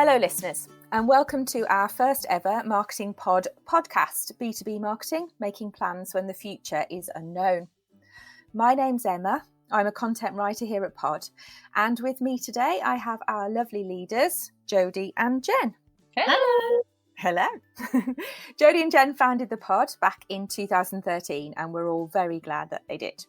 Hello listeners, and welcome to our first ever Marketing Pod podcast, B2B Marketing, making plans when the future is unknown. My name's Emma, I'm a content writer here at Pod, and with me today I have our lovely leaders, Jodie and Jen. Hello! Hello! Jodie and Jen founded the Pod back in 2013, and we're all very glad that they did.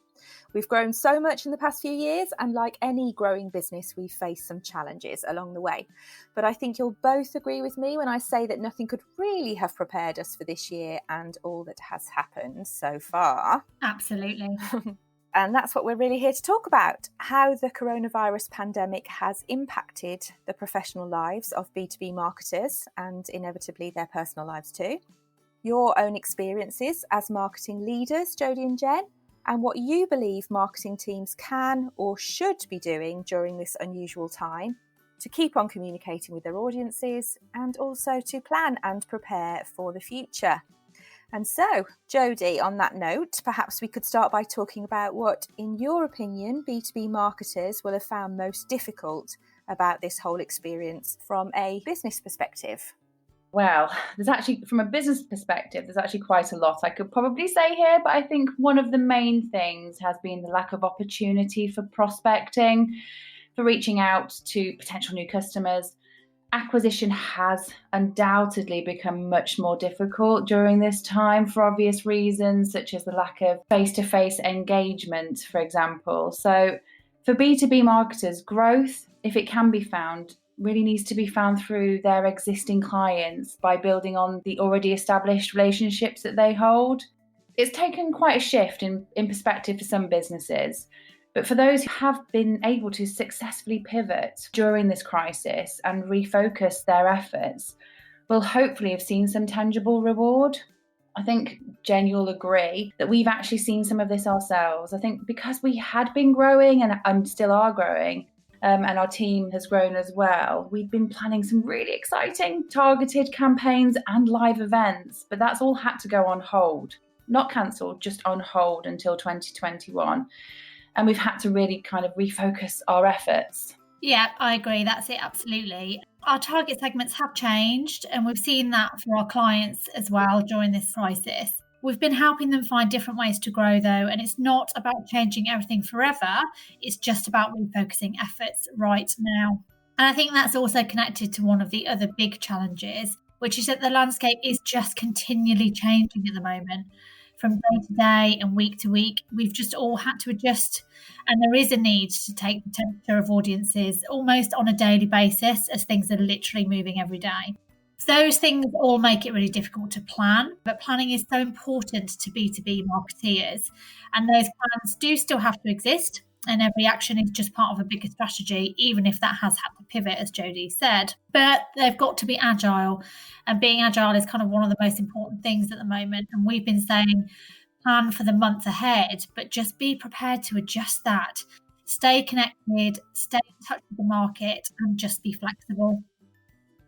We've grown so much in the past few years, and like any growing business, we've faced some challenges along the way. But I think you'll both agree with me when I say that nothing could really have prepared us for this year and all that has happened so far. Absolutely. And that's what we're really here to talk about, how the coronavirus pandemic has impacted the professional lives of B2B marketers and inevitably their personal lives too. Your own experiences as marketing leaders, Jodie and Jen, and what you believe marketing teams can or should be doing during this unusual time to keep on communicating with their audiences and also to plan and prepare for the future. And so, Jodie, on that note, perhaps we could start by talking about what, in your opinion, B2B marketers will have found most difficult about this whole experience from a business perspective. Well, there's actually, from a business perspective, there's actually quite a lot I could probably say here, but I think one of the main things has been the lack of opportunity for prospecting, for reaching out to potential new customers. Acquisition has undoubtedly become much more difficult during this time for obvious reasons, such as the lack of face-to-face engagement, for example. So for B2B marketers, growth, if it can be found, really needs to be found through their existing clients by building on the already established relationships that they hold. It's taken quite a shift in perspective for some businesses, but for those who have been able to successfully pivot during this crisis and refocus their efforts, will hopefully have seen some tangible reward. I think, Jen, you'll agree that we've actually seen some of this ourselves. I think because we had been growing and still are growing, and our team has grown as well, we've been planning some really exciting targeted campaigns and live events, but that's all had to go on hold. Not cancelled, just on hold until 2021. And we've had to really kind of refocus our efforts. Yeah, I agree. That's it. Absolutely. Our target segments have changed, and we've seen that for our clients as well during this crisis. We've been helping them find different ways to grow, though, and it's not about changing everything forever. It's just about refocusing efforts right now. And I think that's also connected to one of the other big challenges, which is that the landscape is just continually changing at the moment. From day to day and week to week, we've just all had to adjust, and there is a need to take the temperature of audiences almost on a daily basis as things are literally moving every day. Those things all make it really difficult to plan, but planning is so important to B2B marketeers, and those plans do still have to exist, and every action is just part of a bigger strategy, even if that has had to pivot, as Jodie said. But they've got to be agile, and being agile is kind of one of the most important things at the moment, and we've been saying plan for the month ahead, but just be prepared to adjust that. Stay connected, stay in touch with the market, and just be flexible.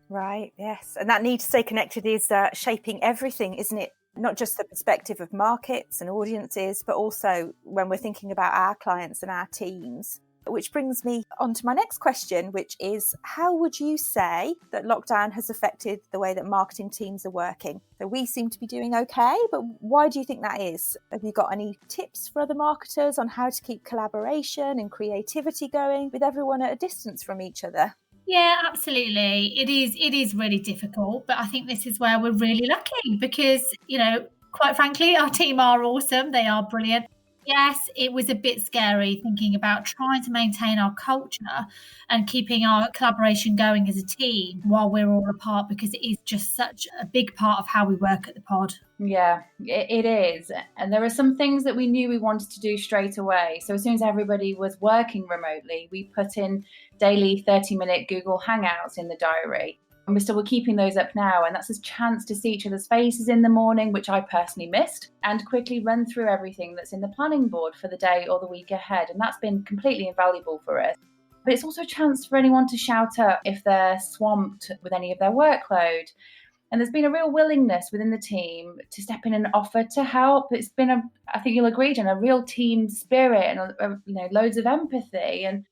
Right, yes. And that need to stay connected is shaping everything, isn't it? Not just the perspective of markets and audiences, but also when we're thinking about our clients and our teams. Which brings me on to my next question, which is, how would you say that lockdown has affected the way that marketing teams are working? So we seem to be doing okay, but why do you think that is? Have you got any tips for other marketers on how to keep collaboration and creativity going with everyone at a distance from each other? Yeah, absolutely. It is really difficult, but I think this is where we're really lucky because, quite frankly, our team are awesome. They are brilliant. Yes, it was a bit scary thinking about trying to maintain our culture and keeping our collaboration going as a team while we're all apart, because it is just such a big part of how we work at the Pod. Yeah, it is. And there are some things that we knew we wanted to do straight away. So as soon as everybody was working remotely, we put in daily 30-minute Google Hangouts in the diary. And we're keeping those up now. And that's a chance to see each other's faces in the morning, which I personally missed, and quickly run through everything that's in the planning board for the day or the week ahead. And that's been completely invaluable for us. But it's also a chance for anyone to shout up if they're swamped with any of their workload. And there's been a real willingness within the team to step in and offer to help. It's been I think you'll agree, Jen, a real team spirit and loads of empathy. And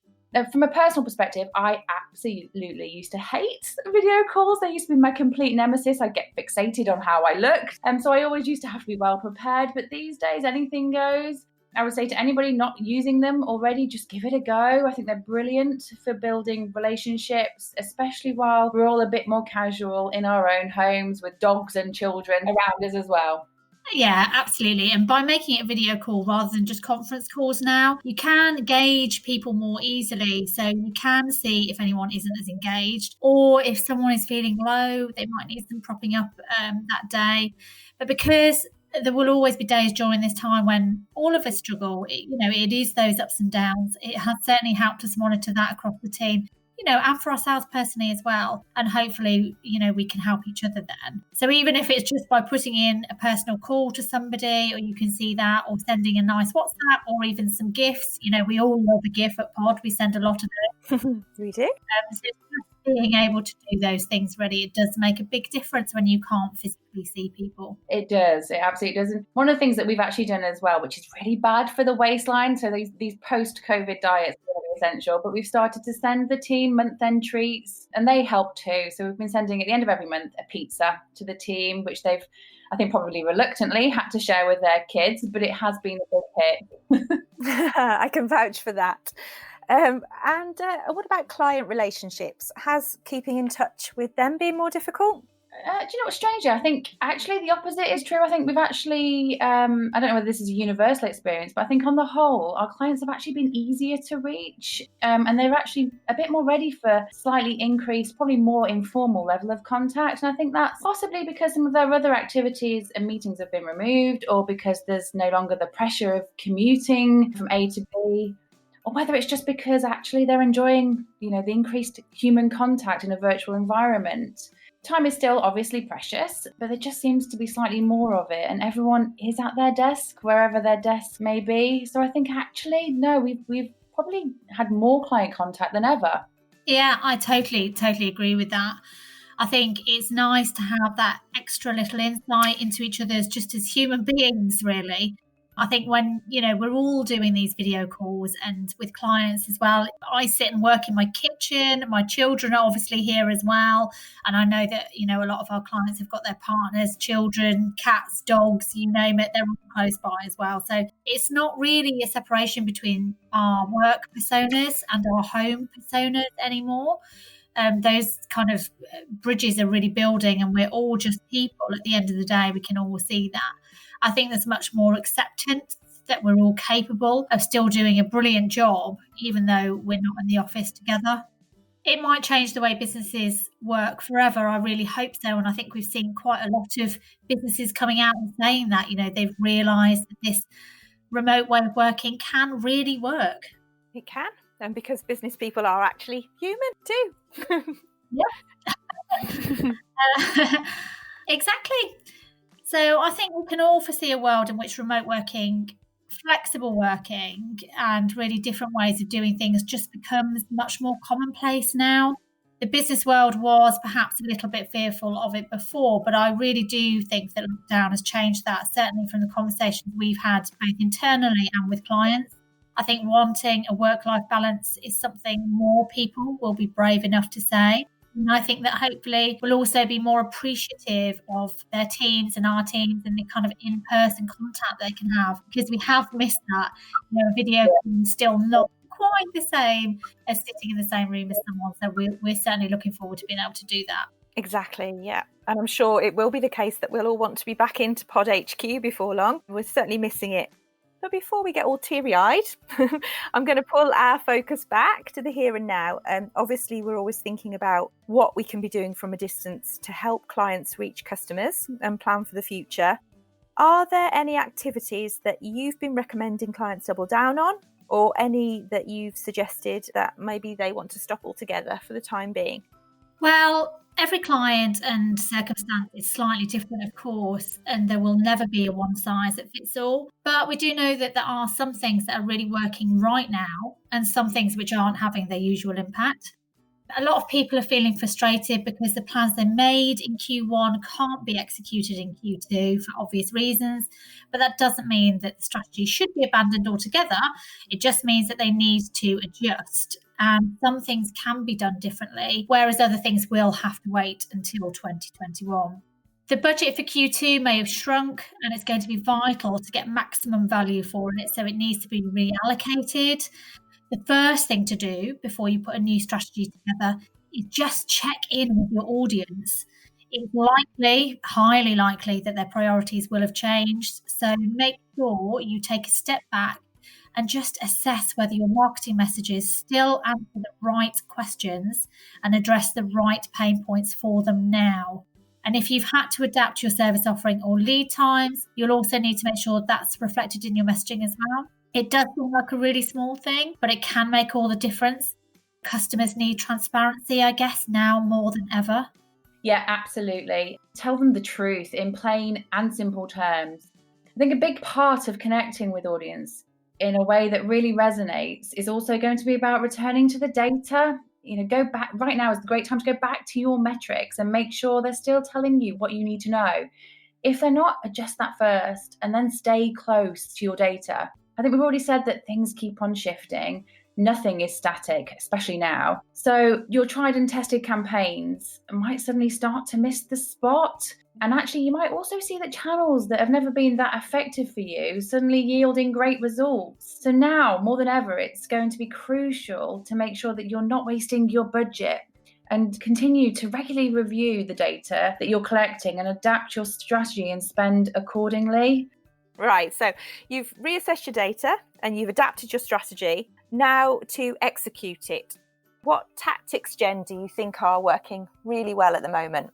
From a personal perspective, I absolutely used to hate video calls. They used to be my complete nemesis. I'd get fixated on how I looked. So I always used to have to be well prepared. But these days, anything goes. I would say to anybody not using them already, just give it a go. I think they're brilliant for building relationships, especially while we're all a bit more casual in our own homes with dogs and children around us as well. Yeah, absolutely. And by making it a video call rather than just conference calls now, you can gauge people more easily. So you can see if anyone isn't as engaged, or if someone is feeling low, they might need some propping up that day. But because there will always be days during this time when all of us struggle, it is those ups and downs. It has certainly helped us monitor that across the team, and for ourselves personally as well. And hopefully, we can help each other then. So even if it's just by putting in a personal call to somebody, or you can see that, or sending a nice WhatsApp, or even some gifts, we all love a gift at Pod. We send a lot of it. We do. So just being able to do those things ready, it does make a big difference when you can't physically see people. It does. It absolutely does. And one of the things that we've actually done as well, which is really bad for the waistline, so these post-COVID diets are really essential, but we've started to send the team month-end treats, and they help too. So we've been sending at the end of every month a pizza to the team, which they've, I think, probably reluctantly had to share with their kids, but it has been a big hit. I can vouch for that. And what about client relationships? Has keeping in touch with them been more difficult? Do you know what's stranger? I think actually the opposite is true. I think we've actually, I don't know whether this is a universal experience, but I think on the whole, our clients have actually been easier to reach, and they're actually a bit more ready for slightly increased, probably more informal level of contact. And I think that's possibly because some of their other activities and meetings have been removed, or because there's no longer the pressure of commuting from A to B. Or whether it's just because actually they're enjoying, the increased human contact in a virtual environment. Time is still obviously precious, but there just seems to be slightly more of it, and everyone is at their desk, wherever their desk may be. So I think actually, no, we've probably had more client contact than ever. Yeah, I totally agree with that. I think it's nice to have that extra little insight into each other's just as human beings, really. I think when, we're all doing these video calls and with clients as well, I sit and work in my kitchen. My children are obviously here as well. And I know that, a lot of our clients have got their partners, children, cats, dogs, you name it. They're all close by as well. So it's not really a separation between our work personas and our home personas anymore. Those kind of bridges are really building, and we're all just people at the end of the day. We can all see that. I think there's much more acceptance that we're all capable of still doing a brilliant job, even though we're not in the office together. It might change the way businesses work forever. I really hope so. And I think we've seen quite a lot of businesses coming out and saying that, they've realised that this remote way of working can really work. It can. And because business people are actually human too. Yeah. Exactly. So I think we can all foresee a world in which remote working, flexible working, and really different ways of doing things just becomes much more commonplace now. The business world was perhaps a little bit fearful of it before, but I really do think that lockdown has changed that, certainly from the conversations we've had both internally and with clients. I think wanting a work-life balance is something more people will be brave enough to say. And I think that hopefully we'll also be more appreciative of their teams and our teams and the kind of in-person contact they can have, because we have missed that. Video is still not quite the same as sitting in the same room as someone. So we're certainly looking forward to being able to do that. Exactly, yeah. And I'm sure it will be the case that we'll all want to be back into Pod HQ before long. We're certainly missing it. But before we get all teary-eyed, I'm going to pull our focus back to the here and now. Obviously, we're always thinking about what we can be doing from a distance to help clients reach customers and plan for the future. Are there any activities that you've been recommending clients double down on, or any that you've suggested that maybe they want to stop altogether for the time being? Well, every client and circumstance is slightly different, of course, and there will never be a one size that fits all. But we do know that there are some things that are really working right now and some things which aren't having their usual impact. A lot of people are feeling frustrated because the plans they made in Q1 can't be executed in Q2 for obvious reasons. But that doesn't mean that the strategy should be abandoned altogether. It just means that they need to adjust. and some things can be done differently, whereas other things will have to wait until 2021. The budget for Q2 may have shrunk, and it's going to be vital to get maximum value for it, so it needs to be reallocated. The first thing to do before you put a new strategy together is just check in with your audience. It's likely, highly likely, that their priorities will have changed. So make sure you take a step back and just assess whether your marketing messages still answer the right questions and address the right pain points for them now. And if you've had to adapt your service offering or lead times, you'll also need to make sure that's reflected in your messaging as well. It does seem like a really small thing, but it can make all the difference. Customers need transparency, I guess, now more than ever. Yeah, absolutely. Tell them the truth in plain and simple terms. I think a big part of connecting with audience in a way that really resonates is also going to be about returning to the data. Go back. Right now is the great time to go back to your metrics and make sure they're still telling you what you need to know. If they're not, adjust that first and then stay close to your data. I think we've already said that things keep on shifting. Nothing is static, especially now. So your tried and tested campaigns might suddenly start to miss the spot. And actually, you might also see that channels that have never been that effective for you suddenly yielding great results. So now, more than ever, it's going to be crucial to make sure that you're not wasting your budget and continue to regularly review the data that you're collecting and adapt your strategy and spend accordingly. Right, so you've reassessed your data and you've adapted your strategy. Now to execute it. What tactics, Jen, do you think are working really well at the moment?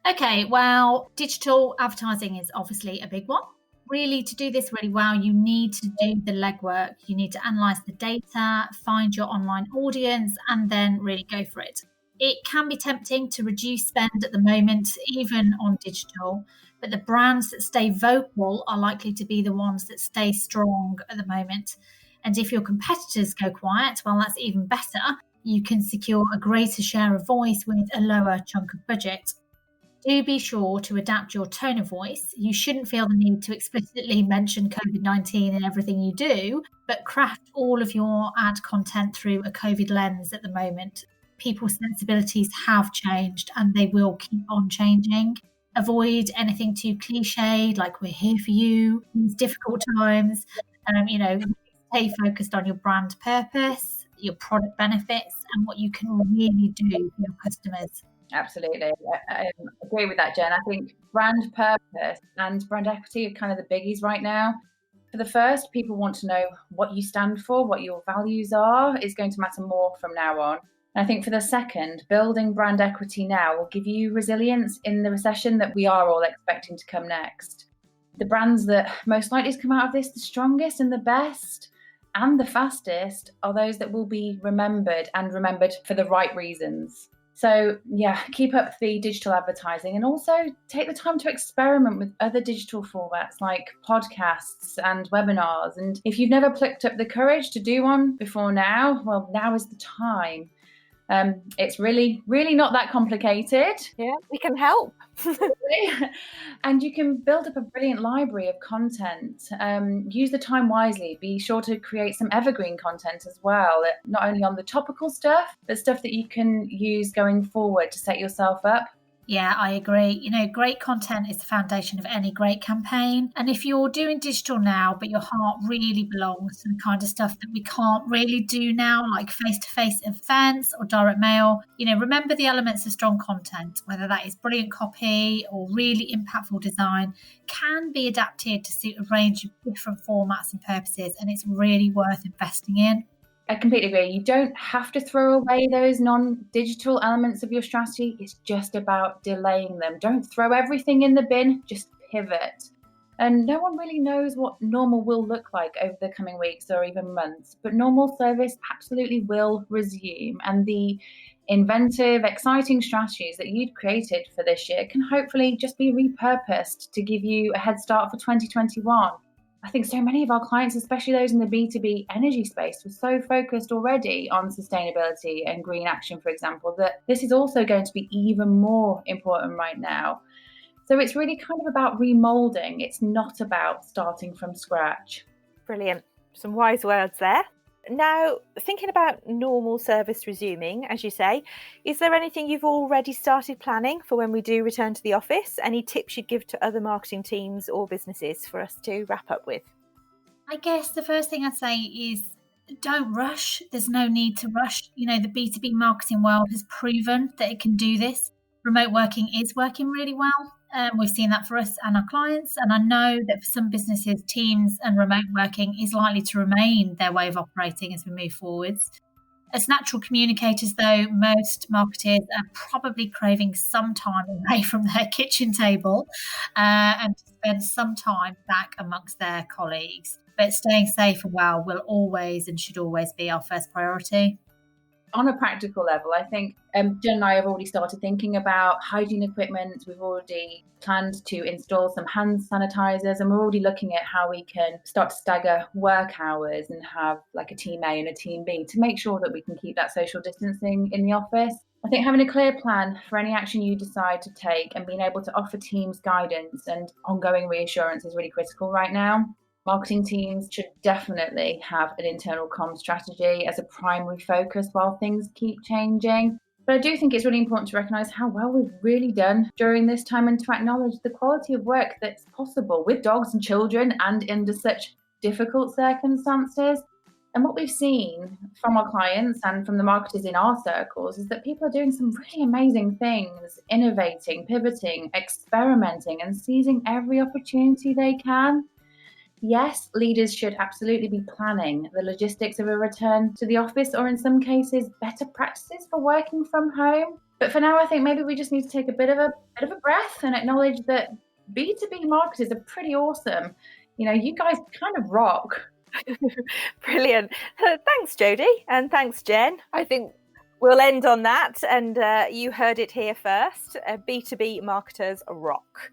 Okay, well, digital advertising is obviously a big one. Really, to do this really well, you need to do the legwork. You need to analyse the data, find your online audience, and then really go for it. It can be tempting to reduce spend at the moment, even on digital, but the brands that stay vocal are likely to be the ones that stay strong at the moment. And if your competitors go quiet, well, that's even better. You can secure a greater share of voice with a lower chunk of budget. Do be sure to adapt your tone of voice. You shouldn't feel the need to explicitly mention COVID-19 in everything you do, but craft all of your ad content through a COVID lens at the moment. People's sensibilities have changed and they will keep on changing. Avoid anything too cliched, like we're here for you in these difficult times. Stay focused on your brand purpose, your product benefits, and what you can really do for your customers. Absolutely. I agree with that, Jen. I think brand purpose and brand equity are kind of the biggies right now. For the first, people want to know what you stand for, what your values are, is going to matter more from now on. And I think for the second, building brand equity now will give you resilience in the recession that we are all expecting to come next. The brands that most likely to come out of this the strongest and the best and the fastest are those that will be remembered for the right reasons. So keep up the digital advertising and also take the time to experiment with other digital formats like podcasts and webinars. And if you've never plucked up the courage to do one before now, well, now is the time. It's really, really not that complicated. Yeah, we can help. And you can build up a brilliant library of content. Use the time wisely. Be sure to create some evergreen content as well, not only on the topical stuff, but stuff that you can use going forward to set yourself up. Yeah, I agree. Great content is the foundation of any great campaign. And if you're doing digital now, but your heart really belongs to the kind of stuff that we can't really do now, like face-to-face events or direct mail, remember the elements of strong content, whether that is brilliant copy or really impactful design, can be adapted to suit a range of different formats and purposes. And it's really worth investing in. I completely agree. You don't have to throw away those non-digital elements of your strategy. It's just about delaying them. Don't throw everything in the bin, just pivot. And no one really knows what normal will look like over the coming weeks or even months, but normal service absolutely will resume. And the inventive, exciting strategies that you'd created for this year can hopefully just be repurposed to give you a head start for 2021. I think so many of our clients, especially those in the B2B energy space, were so focused already on sustainability and green action, for example, that this is also going to be even more important right now. So it's really kind of about remolding. It's not about starting from scratch. Brilliant. Some wise words there. Now, thinking about normal service resuming, as you say, is there anything you've already started planning for when we do return to the office? Any tips you'd give to other marketing teams or businesses for us to wrap up with? I guess the first thing I'd say is don't rush. There's no need to rush. You know, the B2B marketing world has proven that it can do this. Remote working is working really well. We've seen that for us and our clients. And I know that for some businesses, teams and remote working is likely to remain their way of operating as we move forwards. As natural communicators, though, most marketers are probably craving some time away from their kitchen table and to spend some time back amongst their colleagues. But staying safe and well will always and should always be our first priority. On a practical level, I think Jen and I have already started thinking about hygiene equipment. We've already planned to install some hand sanitizers, and we're already looking at how we can start to stagger work hours and have like a team A and a team B to make sure that we can keep that social distancing in the office. I think having a clear plan for any action you decide to take and being able to offer teams guidance and ongoing reassurance is really critical right now. Marketing teams should definitely have an internal comms strategy as a primary focus while things keep changing. But I do think it's really important to recognise how well we've really done during this time and to acknowledge the quality of work that's possible with dogs and children and under such difficult circumstances. And what we've seen from our clients and from the marketers in our circles is that people are doing some really amazing things, innovating, pivoting, experimenting, and seizing every opportunity they can. Yes, leaders should absolutely be planning the logistics of a return to the office, or in some cases, better practices for working from home. But for now, I think maybe we just need to take a bit of a breath and acknowledge that B2B marketers are pretty awesome. You know, you guys kind of rock. Brilliant. Thanks, Jodie, and thanks, Jen. I think we'll end on that, and you heard it here first. B2B marketers rock.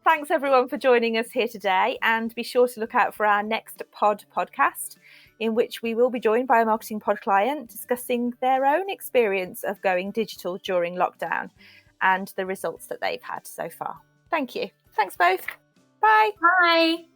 Thanks everyone for joining us here today, and be sure to look out for our next podcast, in which we will be joined by a marketing pod client discussing their own experience of going digital during lockdown and the results that they've had so far. Thank you. Thanks both. Bye. Bye.